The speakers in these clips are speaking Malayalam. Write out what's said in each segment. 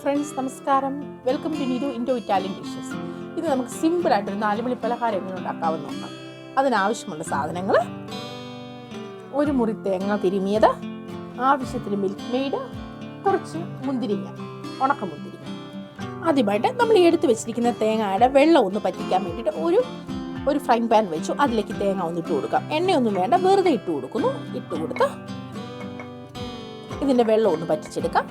ഫ്രണ്ട്സ്, നമസ്കാരം. Welcome to Indo-Italian dishes. ഇത് നമുക്ക് സിമ്പിളായിട്ടൊരു 4 മണി പലഹാരം എങ്ങനെ ഉണ്ടാക്കാമെന്ന് നോക്കാം. അതിനാവശ്യമുള്ള സാധനങ്ങൾ: ഒരു മുറി തേങ്ങ തിരുമിയത്, ആവശ്യത്തിന് മിൽക്ക് മെയ്ഡ്, കുറച്ച് മുന്തിരിങ്ങ, ഉണക്കമുന്തിരിങ്ങ. ആദ്യമായിട്ട് നമ്മൾ എടുത്ത് വെച്ചിരിക്കുന്ന തേങ്ങയുടെ വെള്ളം ഒന്ന് പറ്റിക്കാൻ വേണ്ടിയിട്ട് ഒരു ഫ്രൈങ് പാൻ വെച്ചു. അതിലേക്ക് തേങ്ങ ഒന്ന് ഇട്ട് കൊടുക്കാം. എണ്ണയൊന്നും വേണ്ട, വെറുതെ ഇട്ട് കൊടുക്കുന്നു. ഇട്ട് കൊടുത്ത് ഇതിൻ്റെ വെള്ളം ഒന്ന് പറ്റിച്ചെടുക്കാം.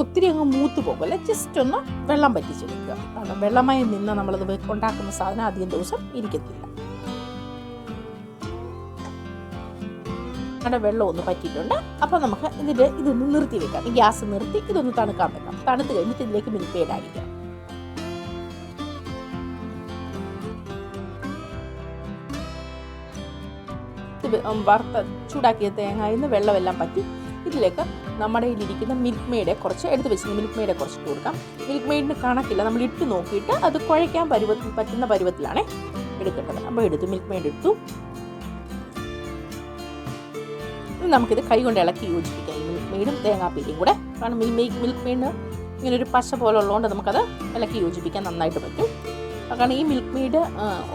ഒത്തിരി അങ്ങ് മൂത്ത് പോകല്ലേ, ജസ്റ്റ് ഒന്ന് വെള്ളം പറ്റിച്ചെടുക്കുക. കാരണം വെള്ളമായി നിന്ന് നമ്മളത് ഉണ്ടാക്കുന്ന സാധനം അധികം ദിവസം ഇരിക്കത്തില്ല. അവിടെ വെള്ളം ഒന്ന് പറ്റിയിട്ടുണ്ട്. അപ്പോൾ നമുക്ക് ഇതൊന്ന് നിർത്തി വെക്കാം. ഗ്യാസ് നിർത്തി ഇതൊന്ന് തണുക്കാൻ വെക്കാം. തണുത്ത് കഴിഞ്ഞിട്ട് ഇതിലേക്ക് മിൽക്ക് മെയ്ഡ് അടിക്കാം. വറുത്ത ചൂടാക്കിയ തേങ്ങയിൽ നിന്ന് വെള്ളമെല്ലാം പറ്റി ഇതിലേക്ക് നമ്മുടെ കയ്യിലിരിക്കുന്ന മിൽക്ക് മെയ്ഡ് കുറച്ച് എടുത്ത് വെച്ചിട്ട് മിൽക്ക് മെയ്ഡ് കുറച്ച് ഇട്ട് കൊടുക്കാം. മിൽക്ക് മെയ്ഡിന് കണക്കില്ല, നമ്മൾ ഇട്ട് നോക്കിയിട്ട് അത് കുഴയ്ക്കാൻ പറ്റുന്ന പരുവത്തിലാണ് എടുക്കേണ്ടത്. അപ്പോൾ എടുത്തു, മിൽക്ക് മെയ്ഡ് എടുത്തു. നമുക്കിത് കൈ കൊണ്ട് ഇളക്കി യോജിപ്പിക്കാം, ഈ മിൽക്ക് മെയ്ഡും തേങ്ങാപ്പീരിയും കൂടെ. കാരണം മിൽക്ക് മെയ്ഡിന് ഇങ്ങനൊരു പശ പോലെ ഉള്ളതുകൊണ്ട് നമുക്കത് ഇളക്കി യോജിപ്പിക്കാൻ നന്നായിട്ട് പറ്റും. കാരണം ഈ മിൽക്ക് മെയ്ഡ്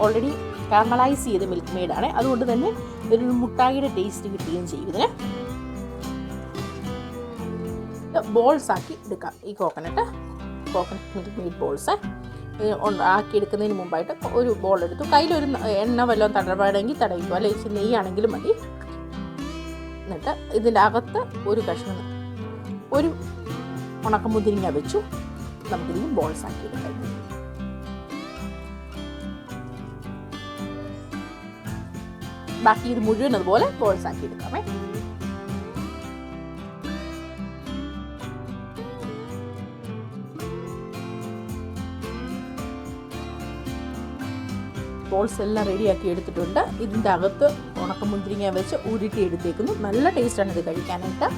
ഓൾറെഡി കാരമലൈസ് ചെയ്ത മിൽക്ക് മെയ്ഡാണ്. അതുകൊണ്ട് തന്നെ ഒരു മുട്ടായിയുടെ ടേസ്റ്റ് കിട്ടുകയും ചെയ്യും. ഇതിന് ബോൾസ് ആക്കി എടുക്കാം. ഈ കോക്കനട്ട് മിൽക്ക് മെയ്ഡ് ബോൾസ് ആക്കി എടുക്കുന്നതിന് മുമ്പായിട്ട് ഒരു ബോൾ എടുത്തു. കയ്യിലൊരു എണ്ണ വല്ലതും തടവണമെങ്കിൽ തടവിക്കും, അല്ലെങ്കിൽ നെയ്യാണെങ്കിലും മതി. എന്നിട്ട് ഇതിൻ്റെ അകത്ത് ഒരു കഷ്ണം ഒരു ഉണക്കമുന്തിരിങ്ങ വെച്ചു. നമുക്കിതിന് ബോൾസ് ആക്കി എടുക്കാം. ബാക്കി ഇത് മുഴുവൻ അതുപോലെ ബോൾസ് ആക്കി എടുക്കാമേ. ബോൾസ് എല്ലാം റെഡിയാക്കി എടുത്തിട്ടുണ്ട്. ഇതിൻ്റെ അകത്ത് ഉണക്കമുന്തിരിങ്ങ വെച്ച് ഉരുട്ടി എടുത്തേക്കുന്നു. നല്ല ടേസ്റ്റാണ് ഇത് കഴിക്കാനായിട്ട്.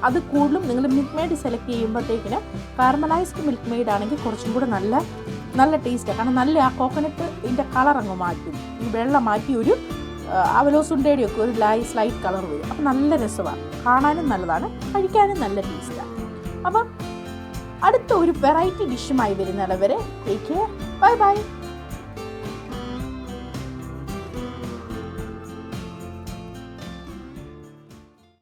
അത് കൂടുതലും നിങ്ങൾ മിൽക്ക് മെയ്ഡ് സെലക്ട് ചെയ്യുമ്പോഴത്തേക്കിന് കാരമലൈസ്ഡ് മിൽക്ക് മെയ്ഡ് ആണെങ്കിൽ കുറച്ചും കൂടെ നല്ല ടേസ്റ്റാണ്. കാരണം നല്ല ആ കോക്കനട്ട് ഇതിൻ്റെ കളർ അങ്ങ് മാറ്റും. ഈ വെള്ളം മാറ്റി ഒരു അവലോസുണ്ടയുടെയൊക്കെ ഒരു സ്ലൈറ്റ് കളർ വരും. അപ്പം നല്ല രസമാണ്, കാണാനും നല്ലതാണ്, കഴിക്കാനും നല്ല ടേസ്റ്റാണ്. അപ്പം അടുത്ത ഒരു വെറൈറ്റി ഡിഷുമായി വരുന്നിടവരെ ടേക്ക് കെയർ. Bye by.